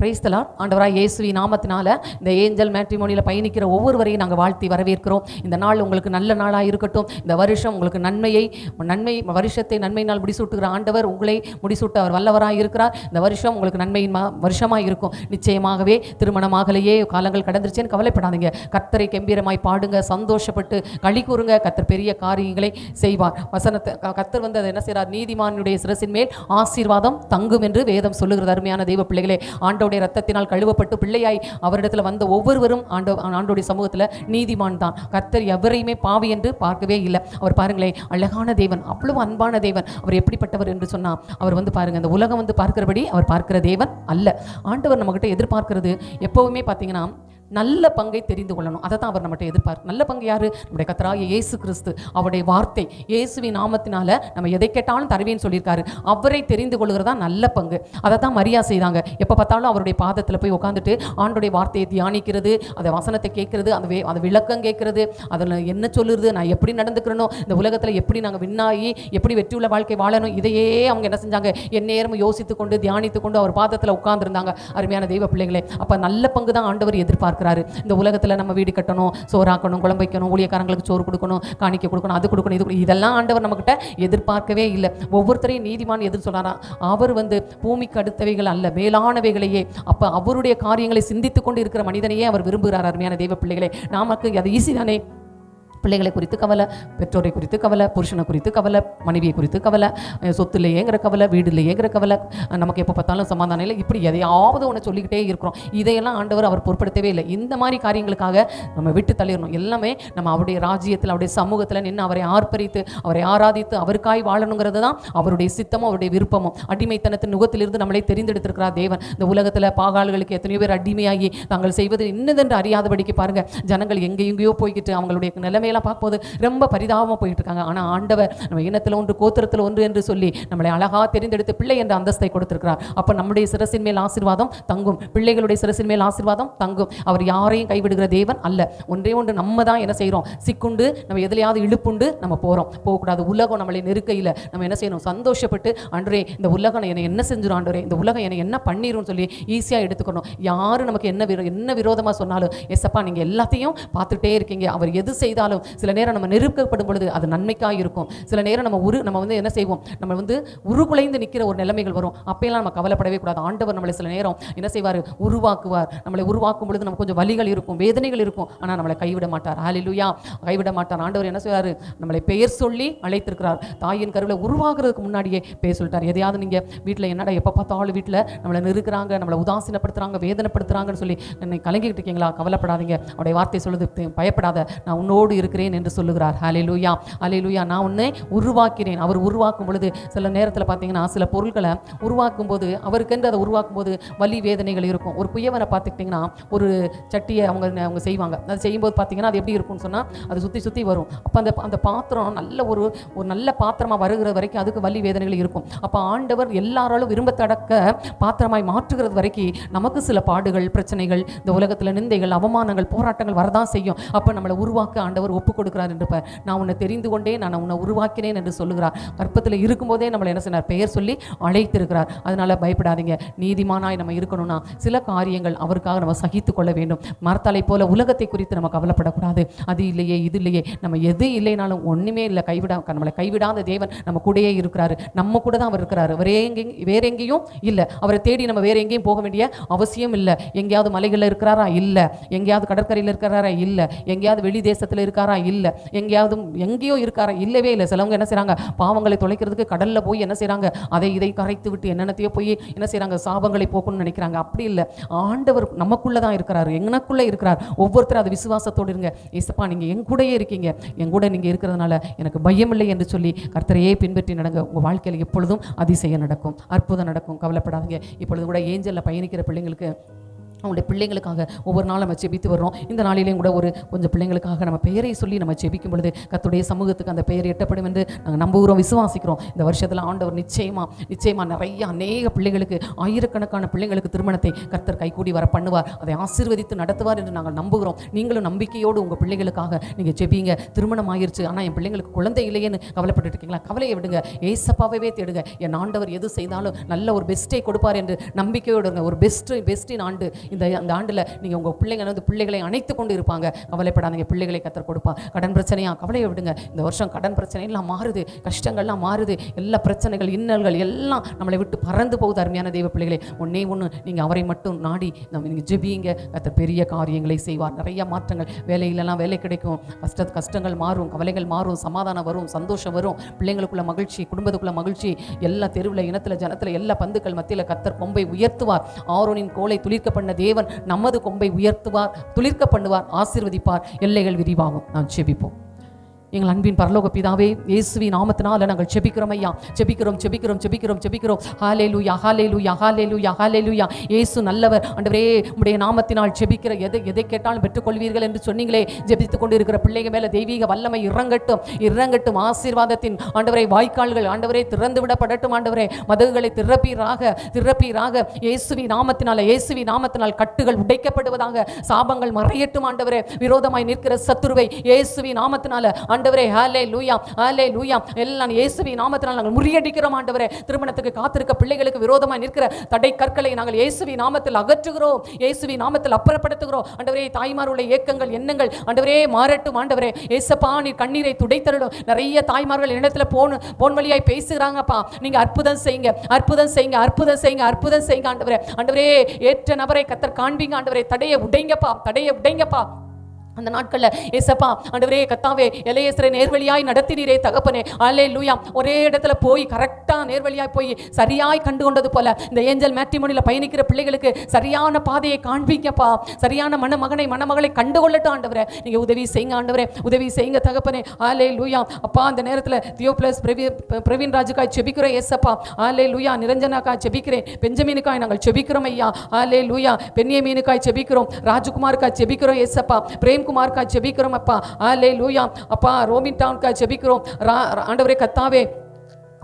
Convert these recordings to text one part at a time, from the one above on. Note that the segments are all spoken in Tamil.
Praise the Lord. ஆண்டவராய் இயேசுவின் நாமத்தினால இந்த ஏஞ்சல் மேட்ரிமோனியில் பயணிக்கிற ஒவ்வொருவரையும் நாங்கள் வாழ்த்தி வரவேற்கிறோம். இந்த நாள் உங்களுக்கு நல்ல நாளாக இருக்கட்டும். இந்த வருஷம் உங்களுக்கு நன்மை வருஷத்தை நன்மை நாள் முடிசூட்டுகிற ஆண்டவர் உங்களை முடிசூட்ட அவர் வல்லவராக இருக்கிறார். இந்த வருஷம் உங்களுக்கு நன்மையின் வருஷமாக இருக்கும். நிச்சயமாகவே திருமணமாகலையே காலங்கள் கடந்துருச்சேன்னு கவலைப்படாதீங்க. கர்த்தரை கம்பீரமாய் பாடுங்க, சந்தோஷப்பட்டு களி கூறுங்க. கர்த்தர் பெரிய காரியங்களை செய்வார். வசனத்தை கர்த்தர் வந்து அதை என்ன செய்கிறார்? நீதிமானுடைய சிரசின் மேல் ஆசீர்வாதம் தங்கும் என்று வேதம் சொல்லுகிறது. அருமையான தெய்வ பிள்ளைகளே, ஆண்டோடைய ரத்தத்தினால் கழுவப்பட்டு பிள்ளையாய் அவரிடத்தில் வந்த ஒவ்வொருவரும் ஆண்டோடைய சமூகத்தில் நீதிமான் தான். கர்த்தர் எவரையுமே பாவி என்று பார்க்கவே இல்லை. அவர் பாருங்களேன், அழகான தேவன், அவ்வளவு அன்பான தேவன். அவர் எப்படிப்பட்டவர் என்று சொன்னால், அவர் வந்து பாருங்க, இந்த உலகம் வந்து பார்க்கிறபடி அவர் பார்க்கிற தேவன் அல்ல. ஆண்டவர் நம்மகிட்ட எதிர்பார்க்கிறது எப்பவுமே பார்த்தீங்கன்னா நல்ல பங்கை தெரிந்து கொள்ளணும். அதை தான் அவர் நம்மகிட்ட எதிர்பார்க்க. நல்ல பங்கு யாரு? நம்முடைய கர்த்தராகிய இயேசு கிறிஸ்து. அவருடைய வார்த்தை, இயேசுவின் நாமத்தினால நம்ம எதை கேட்டாலும் தருவேன்னு சொல்லியிருக்காரு. அவரை தெரிந்து கொள்கிறதா நல்ல பங்கு. அதை தான் மரியா செய்தாங்க. எப்போ பார்த்தாலும் அவருடைய பாதத்தில் போய் உட்காந்துட்டு ஆண்டோடைய வார்த்தையை தியானிக்கிறது, அதை வசனத்தை கேட்கறது, அந்த விளக்கம் கேட்கறது, அதில் என்ன சொல்லுறது, நான் எப்படி நடந்துக்கிறனோ, இந்த உலகத்தில் எப்படி நாங்கள் விண்ணாகி எப்படி வெற்றியுள்ள வாழ்க்கை வாழணும், இதையே அவங்க என்ன செஞ்சாங்க? எந்நேரமும் யோசித்து கொண்டு தியானித்து கொண்டு அவர் பாதத்தில் உட்கார்ந்துருந்தாங்க. அருமையான தெய்வ பிள்ளைகளே, அப்போ நல்ல பங்கு தான் ஆண்டவர் எதிர்பார்க்கிறார். இந்த உலகத்தில் நம்ம வீடு கட்டணும், சோறாக்கணும், குழம்பு வைக்கணும், ஊழியக்காரங்களுக்கு சோறு கொடுக்கணும், காணிக்கை கொடுக்கணும், அது கொடுக்கணும், இது இதெல்லாம் ஆண்டவர் நம்மகிட்ட எதிர்பார்க்கவே இல்லை. ஒவ்வொருத்தரையும் நீதிமான் எதிர் சொன்னாரா? அவர் வந்து பூமிக்கு அடுத்தவைகள் அல்ல, மேலானவைகளையே. அப்போ அவருடைய காரியங்களை சிந்தித்து கொண்டு இருக்கிற மனிதனையே அவர் விரும்புகிறார். அருமையான தெய்வ பிள்ளைகளே, நமக்கு அது ஈஸி தானே? பிள்ளைகளை குறித்து கவலை, பெற்றோரை குறித்து கவலை, புருஷனை குறித்து கவலை, மனைவியை குறித்து கவலை, சொத்து இல்லையேங்கிற கவலை, வீடு இல்லையேங்கிற கவலை, நமக்கு எப்போ பார்த்தாலும் சமாதானம் இல்லை, இப்படி எதையாவது ஒன்று சொல்லிக்கிட்டே இருக்கிறோம். இதையெல்லாம் ஆண்டவர் அவர் பொருட்படுத்தவே இல்லை. இந்த மாதிரி காரியங்களுக்காக நம்ம விட்டு தள்ளிடணும். எல்லாமே நம்ம அவருடைய ராஜ்யத்தில், அவருடைய சமூகத்தில் நின்று அவரை ஆர்ப்பரித்து, அவரை ஆராதித்து, அவருக்காய் வாழணுங்கிறது தான் அவருடைய சித்தமும் அவருடைய விருப்பமும். அடிமைத்தனத்தின் நுகத்திலிருந்து நம்மளை தெரிந்தெடுத்திருக்கிறார் தேவன். இந்த உலகத்தில் பாகால்களுக்கு எத்தனையோ பேர் அடிமையாகி தாங்கள் செய்வது இன்னதென்று அறியாதபடிக்கு பாருங்க, ஜனங்கள் எங்கேயோ போய்கிட்டு அவங்களுடைய நிலைமை பார்க்கும்போது ரொம்ப பரிதாபமாக போயிட்டு இருக்காங்க. ஆனால் ஆண்டவர் நம்ம இனத்தில் ஒன்று, கோத்திரத்தில் ஒன்று என்று சொல்லி நம்மளை அழகாக தெரிந்தெடுத்து பிள்ளை என்ற அந்தஸ்தை கொடுத்திருக்கிறார். அப்போ நம்முடைய சிரசின் மேல் ஆசீர்வாதம் தங்கும், பிள்ளைகளுடைய சிரசின் மேல் ஆசீர்வாதம் தங்கும். அவர் யாரையும் கைவிடுகிற தேவன் அல்ல. ஒன்றே ஒன்று, நம்ம தான் என்ன செய்கிறோம்? சிக்குண்டு நம்ம எதிலையாவது இழுப்புண்டு நம்ம போகக்கூடாது. உலகம் நம்மளை நெருக்கையில் நம்ம என்ன செய்யணும்? சந்தோஷப்பட்டு, ஆண்டவரே இந்த உலகம் என்னை என்ன செஞ்சிடும், ஆண்டவரே இந்த உலகம் என்னை என்ன பண்ணிரும் சொல்லி ஈஸியாக எடுத்துக்கணும். யாரும் நமக்கு என்ன விரோதமாக சொன்னாலும், எஸ்ஸப்பா நீங்கள் எல்லாத்தையும் பார்த்துட்டே இருக்கீங்க, அவர் எது செய்தாலும் சில நேரம் நம்ம நெருக்கப்படும் பொழுது அது நன்மைக்காக இருக்கும். சில நேரம் நம்ம வந்து என்ன செய்வோம்? நம்ம வந்து உருகுலைந்து நிற்கிற ஒரு நிலைமைகள் வரும். அப்பெல்லாம் நம்ம கவலைப்படவே கூடாது. ஆண்டவர் நம்மளை சில நேரம் என்ன செய்வார்? உருவாக்குவார். நம்மளை உருவாக்கும் பொழுது நமக்கு கொஞ்சம் வலிகள் இருக்கும், வேதனைகள் இருக்கும். ஆனால் நம்மளை கைவிட மாட்டார். ஹல்லேலூயா, கைவிட மாட்டார். ஆண்டவர் என்ன செய்வார்? நம்மளை பெயர் சொல்லி அழைத்திருக்கிறார். தாயின் கருவில் உருவாக்குறதுக்கு முன்னாடியே பெயர் சொல்லிட்டார். எதையாவது நீங்கள் வீட்டில் என்னடா எப்போ பார்த்தாலும் வீட்டில் நம்மளை நெருக்கிறாங்க, நம்மளை உதாசீனப்படுத்துகிறாங்க, வேதனைப்படுத்துகிறாங்கன்னு சொல்லி என்னை கலங்கிக்கிட்டு இருக்கீங்களா? கவலைப்படாதீங்க. அவருடைய வார்த்தை சொல்லுது, பயப்படாத, நான் உன்னோடு இருக்கிறேன் என்று சொல்லுகிறார். ஹல்லேலூயா, ஹல்லேலூயா. நான் உன்னை உருவாக்கினேன். அவர் உருவாக்கும் பொழுது சில நேரத்தில் பார்த்தீங்கன்னா, சில பொருட்களை உருவாக்கும் போது, அவருக்கென்று அதை உருவாக்கும் போது வலி வேதனைகள் இருக்கும். ஒரு குயவனை பார்த்துக்கிட்டிங்கன்னா, ஒரு சட்டியை அவங்க செய்வாங்க. அது செய்யும்போது பார்த்தீங்கன்னா அது எப்படி இருக்கும்னு சொன்னால், அது சுற்றி வரும். அப்போ அந்த பாத்திரம் நல்ல ஒரு நல்ல பாத்திரமாக வருகிற வரைக்கும் அதுக்கு வலி வேதனைகள் இருக்கும். அப்போ ஆண்டவர் எல்லாராலும் விரும்பத்தடக்க பாத்திரமாய் மாற்றுகிறது வரைக்கும் நமக்கு சில பாடுகள், பிரச்சனைகள், இந்த உலகத்தில் நிந்தைகள், அவமானங்கள், போராட்டங்கள் வரதான் செய்யும். அப்போ நம்மளை உருவாக்க ஆண்டவர் ஒப்பு கொடுக்கிறார் என்று நான் உன்னை தெரிந்து கொண்டே நான் உன்னை உருவாக்கினேன் என்று சொல்லுகிறார். கற்பத்தில் இருக்கும்போதே நம்மளை என்ன செய்றார்? பெயர் சொல்லி அழைத்திருக்கிறார். அதனால பயப்படாதீங்க. நீதிமானாய் நம்ம இருக்கணும்னா சில காரியங்கள் அவருக்காக நம்ம சகித்து கொள்ள வேண்டும். மரத்தலை போல உலகத்தை குறித்து நம்ம கவலைப்படக்கூடாது. அது இல்லையே, இது இல்லையே, நம்ம எது இல்லைனாலும் ஒன்றுமே இல்லை, நம்மளை கைவிடாத தேவன் நம்ம கூடயே இருக்கிறாரு. நம்ம கூட தான் அவர் இருக்கிறாரு. வேற எங்கேயும் இல்லை. அவரை தேடி நம்ம வேற எங்கேயும் போக வேண்டிய அவசியம் இல்லை. எங்கேயாவது மலைகளில் இருக்கிறாரா? இல்லை. எங்கேயாவது கடற்கரையில் இருக்கிறாரா? இல்லை. எங்கேயாவது வெளி தேசத்தில் இருக்காரா? இல்லை. எங்கேயோ இருக்காரா? இல்லவே இல்லை. சிலவங்க என்ன செய்றாங்க? பாவங்களை தொலைக்கிறதுக்கு கடல்ல போய் என்ன செய்றாங்க? இதை கரைத்து விட்டு என்னென்னத்தையோ போய் என்ன செய்றாங்க? சாபங்களை போக்கணும்னு நினைக்கிறாங்க. அப்படி இல்லை. ஆண்டவர் நமக்குள்ள தான் இருக்கிறார், எனக்குள்ள இருக்கிறார். ஒவ்வொருத்தரும் அது விசுவாசத்தோடு இருங்க. ஏசப்பா நீங்க என் கூடயே இருக்கீங்க, என் கூட நீங்க இருக்கிறதுனால எனக்கு பயம் இல்லை என்று சொல்லி கர்த்தரையே பின்பற்றி நடங்க. உங்க வாழ்க்கையில் எப்பொழுதும் அதிசயம் நடக்கும், அற்புதம் நடக்கும். கவலைப்படாதீங்க. இப்பொழுது கூட ஏஞ்சல்ல பயணிக்கிற பிள்ளைங்களுக்கு அவங்களுடைய பிள்ளைங்களுக்காக ஒவ்வொரு நாளும் நம்ம செபித்து வர்றோம். இந்த நாளிலேயும் கூட கொஞ்சம் பிள்ளைங்களுக்காக நம்ம பெயரை சொல்லி நம்ம செபிக்கும் பொழுது கர்த்தருடைய சமூகத்துக்கு அந்த பெயர் எட்டப்படும் என்று நாங்கள் நம்புகிறோம், விசுவாசிக்கிறோம். இந்த வருஷத்தில் ஆண்டவர் நிச்சயமாக நிறைய அநேக பிள்ளைகளுக்கு, ஆயிரக்கணக்கான பிள்ளைங்களுக்கு திருமணத்தை கர்த்தர் கைகூடி வர பண்ணுவார், அதை ஆசீர்வதித்து நடத்துவார் என்று நாங்கள் நம்புகிறோம். நீங்களும் நம்பிக்கையோடு உங்கள் பிள்ளைகளுக்காக நீங்கள் செபிங்க. திருமணம் ஆகிருச்சு, ஆனால் என் பிள்ளைங்களுக்கு குழந்தை இல்லையேன்னு கவலைப்பட்டு இருக்கீங்களா? கவலையை விடுங்க, ஏசப்பாவே தேடுங்க. என் ஆண்டவர் எது செய்தாலும் நல்ல ஒரு பெஸ்ட்டை கொடுப்பார் என்று நம்பிக்கையோடு இருங்க. ஒரு பெஸ்ட்டின் ஆண்டு இந்த ஆண்டில் நீங்கள் உங்கள் பிள்ளைகளை அணைத்து கொண்டு இருப்பாங்க. கவலைப்படாதீங்க, பிள்ளைகளை கர்த்தர் கொடுப்பார். கடன் பிரச்சனையா? கவலையை விடுங்க. இந்த வருஷம் கடன் பிரச்சனை எல்லாம் மாறுது, கஷ்டங்கள்லாம் மாறுது, எல்லா பிரச்சனைகள் இன்னல்கள் எல்லாம் நம்மளை விட்டு பறந்து போகுது. அருமையான தெய்வ பிள்ளைகளே, ஒன்னே ஒன்று, நீங்கள் அவரை மட்டும் நாடி நீங்கள் ஜெபிங்க. கர்த்தர் பெரிய காரியங்களை செய்வார். நிறைய மாற்றங்கள், வேலையிலலாம் வேலை கிடைக்கும், கஷ்டங்கள் மாறும், கவலைகள் மாறும், சமாதானம் வரும், சந்தோஷம் வரும், பிள்ளைங்களுக்குள்ள மகிழ்ச்சி, குடும்பத்துக்குள்ள மகிழ்ச்சி, எல்லா தெருவில் இனத்தில் ஜனத்தில் எல்லா பந்துக்கள் மத்தியில் கர்த்தர் கொம்பை உயர்த்துவார். ஆரோனின் கோலை துளிர்க்க பண்ண தேவன் நமது கொம்பை உயர்த்துவார், துளிர்க்க பண்ணுவார், ஆசீர்வதிப்பார், எல்லைகள் விரிவாகும். நான் செபிப்போம். எங்கள் அன்பின் பரலோக பிதாவே, இயேசுவின் நாமத்தினால நாங்கள் செபிக்கிறோம் ஐயா. செபிக்கிறோம். ஹல்லேலூயா, ஹல்லேலூயா, ஹல்லேலூயா, ஹல்லேலூயா. இயேசு நல்லவர். ஆண்டவரே, உம்முடைய நாமத்தினால் செபிக்கிற எதை கேட்டாலும் பெற்றுக்கொள்வீர்கள் என்று சொன்னீங்களே. ஜெபித்துக் கொண்டு இருக்கிற பிள்ளைகள் மேல தெய்வீக வல்லமை இறங்கட்டும். ஆசீர்வாதத்தின் ஆண்டவரே வாய்க்கால்கள் ஆண்டவரே திறந்து விடப்படட்டும். ஆண்டவரே, மதகுகளை திறப்பீராக. இயேசுவின் நாமத்தினால் கட்டுகள் உடைக்கப்படுவதாக, சாபங்கள் மறையட்டும். ஆண்டவரே, விரோதமாய் நிற்கிற சத்துருவை இயேசுவின் நாமத்தினால ஆண்டவரே, ஹல்லேலூயா, ஹல்லேலூயா, எல்லாம் இயேசுவின் நாமத்தினால் நாங்கள் முறியடிக்கிறோம். ஆண்டவரே, திருமணத்துக்கு காத்திருக்க பிள்ளைகளுக்கு விரோதமாய் நிற்கிற தடை கற்களை நாங்கள் இயேசுவின் நாமத்தில் அகற்றுகிறோம், இயேசுவின் நாமத்தில் அப்புறப்படுத்துகிறோம். ஆண்டவரே, தாய்மாருடைய ஏக்கங்கள், எண்ணங்கள் ஆண்டவரே மாறட்டும். ஆண்டவரே, ஏசப்பா, நீர் கண்ணீரை துடைத்தருளும். நிறைய தாய்மார்கள் இடத்துல போன் வழியாய் பேசுகிறாங்கப்பா. நீங்க அற்புதம் செய்யுங்க. ஆண்டவரே, ஏற்ற நபரை கர்த்தர் காண்பீங்க. ஆண்டவரே, தடையை உடைங்கப்பா. அந்த நாட்களில் ஏசப்பா ஆண்டவரே கர்த்தாவே, எல்லையேசரை நேர்வழியாய் நடத்தினீரே தகப்பனே. ஹல்லேலூயா. ஒரே இடத்துல போய் கரெக்டாக நேர்வழியாய் போய் சரியாய் கண்டு கொண்டது போல இந்த ஏஞ்சல் மேட்ரிமோனியில் பயணிக்கிற பிள்ளைகளுக்கு சரியான பாதையை காண்பிங்கப்பா. சரியான மணமகளை கண்டுகொள்ளட்டும். ஆண்டவரே, நீங்கள் உதவி செய்யுங்க. ஆண்டவரே, உதவி செய்யுங்க தகப்பனே. ஹல்லேலூயா. அப்பா, அந்த நேரத்தில் தியோப்ளஸ் பிரவீன் ராஜுக்காய் செபிக்கிறோம் ஏசப்பா. ஹல்லேலூயா. நிரஞ்சனாக்காய் செபிக்கிறேன். பெஞ்சமீனுக்காய் நாங்கள் செபிக்கிறோம் ஐயா. ஹல்லேலூயா. பென்யமீனுக்காய் செபிக்கிறோம். ராஜ்குமாருக்காய் செபிக்கிறோம் ஏசப்பா. குமார்க்கா ஜெபிக்கிறோம் அப்பா. ஹல்லேலூயா. அப்பா, ரோமின் டவுன்கா ஜெபிக்கிறோம். ஆண்டவரே கர்த்தாவே,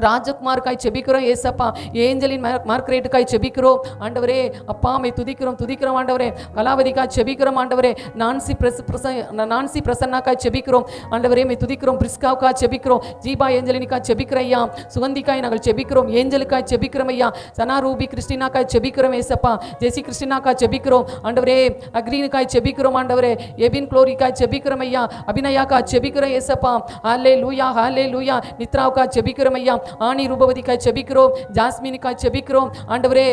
ராஜகுமார்க்காய் செபிக்கிறோம் ஏசப்பா. ஏஞ்சலின் மார்க்ரேட்டுக்காய் செபிக்கிறோம். ஆண்டவரே அப்பா, மை துதிக்கிறோம். ஆண்டவரே, கலாவதிக்காய் செபிக்கிறோம். ஆண்டவரே, நான்சி பிரசன்னாக்காய் செபிக்கிறோம். ஆண்டவரே, மை துதிக்கிறோம். பிரிஸ்காவுக்காய் செபிக்கிறோம். ஜீபா ஏஞ்சலினிக்காய் செபிக்கிற ஐயா. சுகந்திக்காய் நாங்கள் செபிக்கிறோம். ஏஞ்சலுக்காய் செபிக்கிறோம் ஐயா. சனா ரூபி கிறிஸ்டினாக்காய் செபிக்கிறோம் ஏசப்பா. ஜெசி கிறிஸ்டினாக்காய் செபிக்கிறோம். ஆண்டவரே, அக்ரீனுக்காய் செபிக்கிறோம். ஆண்டவரே, எபின் குளோரிக்காய் செபிக்கிறோம் ஐயா. அபிநயாக்காய் செபிக்கிறோம் ஏசப்பா. ஹல்லேலூயா. நித்ராவுக்காய் செபிக்கிறோம் ஐயா. ஆனி ரூபவதிக்காய் செபிக்கிறோம். ஜாஸ்மினுக்காய் செபிக்கிறோம். ஆண்டவரே,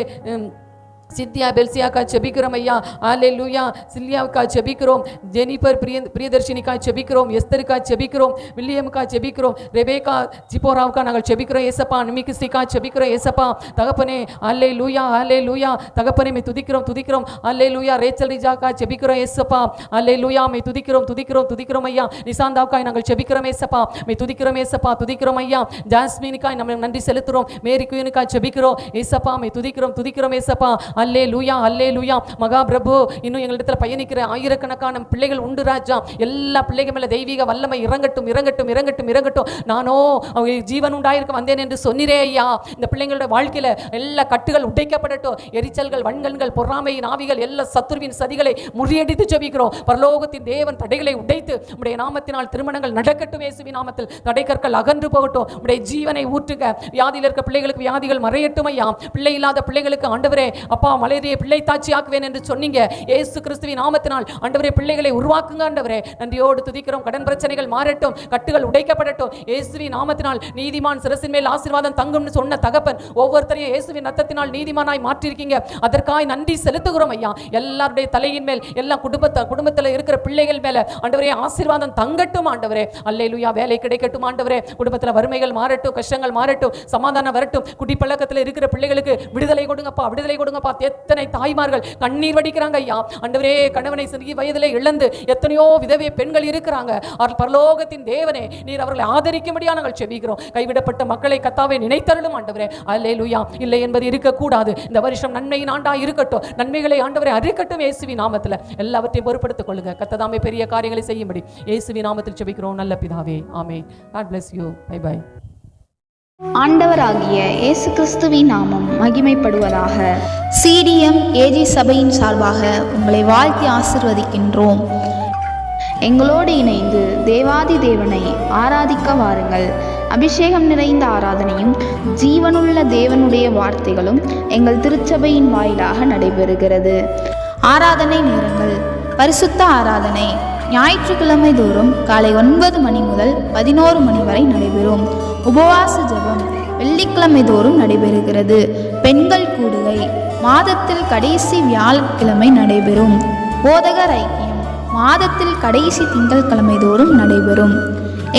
சித்தியா பெல்சியாக்கா செபிக்கிறோம் ஐயா. ஹல்லேலூயா. சில்லியாவுக்கா செபிக்கிறோம். ஜெனிஃபர் பிரியதர்ஷினிக்கா செபிக்கிறோம். எஸ்தருக்கா செபிக்கிறோம். வில்லியமுக்கா செபிக்கிறோம். ரெபேக்கா ஜிப்போராவுக்கா நாங்கள் செபிக்கிறோம் ஏசப்பா. நிமிகிஸ்டிக்கா செபிக்கிறோம் ஏசப்பா. தகப்பனே, ஹல்லேலூயா. தகப்பனே, மை துதிக்கிறோம். ஹல்லேலூயா. ரேச்சல் ரிஜாக்கா செபிக்கிறோம் ஏசப்பா. ஹல்லேலூயா. மை துதிக்கிறோம் ஐயா. நிசாந்தாவுக்காய் நாங்கள் செபிக்கிறோம் ஏசப்பா. மை துதிக்கிறோம் ஐயா. ஜாஸ்மினுக்காய் நம்ம நன்றி செலுத்துறோம். மேரி குயினுக்காய் செபிக்கிறோம் ஏசப்பா. மை துதிக்கிறோம் ஏசப்பா. அல்லேலூயா. மகா பிரபு, இன்னும் எங்களிடத்தில் பயணிக்கிற ஆயிரக்கணக்கான பிள்ளைகள் உண்டு ராஜா. எல்லா பிள்ளைகள் மேல தெய்வீக வல்லமை இறங்கட்டும். நானோ அவங்க ஜீவன் உண்டாயிருக்க வந்தேன் என்று சொன்னிரே ஐயா. இந்த பிள்ளைங்களோட வாழ்க்கையில எல்லா கட்டுகள் உடைக்கப்படட்டும். எரிச்சல்கள், வன்கண்கள், பொறாமையின் ஆவிகள், எல்லா சத்துருவின் சதிகளை முறியடித்து ஜெபிக்கிறோம். பரலோகத்தின் தேவன் தடைகளை உடைத்து உம்முடைய நாமத்தினால் திருமணங்கள் நடக்கட்டும். இயேசுவின் நாமத்தில் தடைக்கற்கள் அகன்று போகட்டும். உம்முடைய ஜீவனை ஊற்றுக. வியாதியில் இருக்க பிள்ளைகளுக்கு வியாதிகள் மறையட்டும் ஐயா. பிள்ளை இல்லாத பிள்ளைகளுக்கு ஆண்டவரே அப்பா, மலேரியை பிள்ளை தாட்சி ஆக்குவேன் என்று சொன்னீங்க. இயேசு கிறிஸ்துவின் நாமத்தினால் ஆண்டவரே பிள்ளைகளை உருவாக்குங்க. ஆண்டவரே, நன்றியோடு துதிக்கிறோம். கடன் பிரச்சனைகள் மாறட்டும். கட்டுகள் உடைக்கப்படட்டும். இயேசுவின் நாமத்தினால் நீதிமான் சிரசின் மேல் ஆசீர்வாதம் தங்கும்னு சொன்ன தகப்பன் ஒவ்வொருத்தரையும் இயேசுவின் ரத்தத்தினால் நீதிமானாய் மாற்றிருக்கீங்க. அதற்காய் நன்றி செலுத்துகிறோம் ஐயா. எல்லாருடைய தலையின் மேல், எல்லா குடும்பத்தில் இருக்கிற பிள்ளைகள் மேல ஆண்டவரே ஆசீர்வாதம் தங்கட்டும். ஆண்டவரே, அல்லேலூயா. வேலை கிடைக்கட்டும். ஆண்டவரே, குடும்பத்தில் வறுமைகள் மாறட்டும், கஷ்டங்கள் மாறட்டும், சமாதானம் வரட்டும். குடிப்பழக்கத்தில் இருக்கிற பிள்ளைகளுக்கு விடுதலை கொடுங்கப்பா. பார்த்து எத்தனை தாய்மார்கள் கண்ணீர் வடிக்கிறாங்க ஐயா. ஆண்டவரே, கணவனை சிறிய வயதிலே இழந்து எத்தனையோ விதவை பெண்கள் இருக்கிறாங்க. பரலோகத்தின் தேவனே, நீர் அவர்களை ஆதரிக்கும்படியா நாங்கள் செபிக்கிறோம். கைவிடப்பட்ட மக்களை கர்த்தாவே நினைத்தருளும் ஆண்டவரே. அல்லேலூயா. இல்லை என்பது இருக்கக்கூடாது. இந்த வருஷம் நன்மையின் ஆண்டா இருக்கட்டும். நன்மைகளை ஆண்டவரை அறிக்கட்டும். இயேசுவின் நாமத்தில் எல்லாவற்றையும் பொறுப்படுத்திக் கொள்ளுங்க. கர்த்ததாமே பெரிய காரியங்களை செய்யும்படி இயேசுவின் நாமத்தில் செபிக்கிறோம் நல்ல பிதாவே. ஆமென். God bless you. Bye bye. ஆண்டவராகிய இயேசு கிறிஸ்துவின் நாமம் மகிமைப்படுவதாக. சிடிஎம் ஏஜி சபையின் சார்பாக உங்களை வாழ்த்தி ஆசிர்வதிக்கின்றோம். எங்களோடு இணைந்து தேவாதி தேவனை ஆராதிக்க வாருங்கள். அபிஷேகம் நிறைந்த ஆராதனையும் ஜீவனுள்ள தேவனுடைய வார்த்தைகளும் எங்கள் திருச்சபையின் வாயிலாக நடைபெறுகிறது. ஆராதனை நேரங்கள்: பரிசுத்த ஆராதனை ஞாயிற்றுக்கிழமை தோறும் காலை 9 மணி முதல் 11 மணி வரை நடைபெறும். உபவாச ஜெபம் வெள்ளிக்கிழமை தோறும் நடைபெறுகிறது. பெண்கள் கூடுகை மாதத்தில் கடைசி வியாழக்கிழமை நடைபெறும். போதகர் ஐக்கியம் மாதத்தில் கடைசி திங்கட்கிழமை தோறும் நடைபெறும்.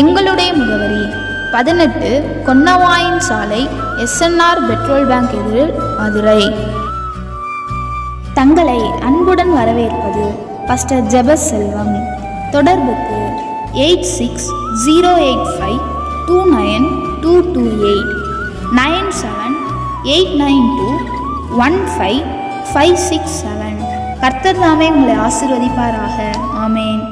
எங்களுடைய முகவரி 18 கொன்னவாயின் சாலை, SNR பெட்ரோல் பேங்க் எதிரில், மதுரை. தங்களை அன்புடன் வரவேற்பது பாஸ்டர் ஜெபசெல்வம். தொடர்புக்கு 8608529228 9789215567. கர்த்தர் தாமே உங்களை ஆசீர்வதிப்பாராக. ஆமென்.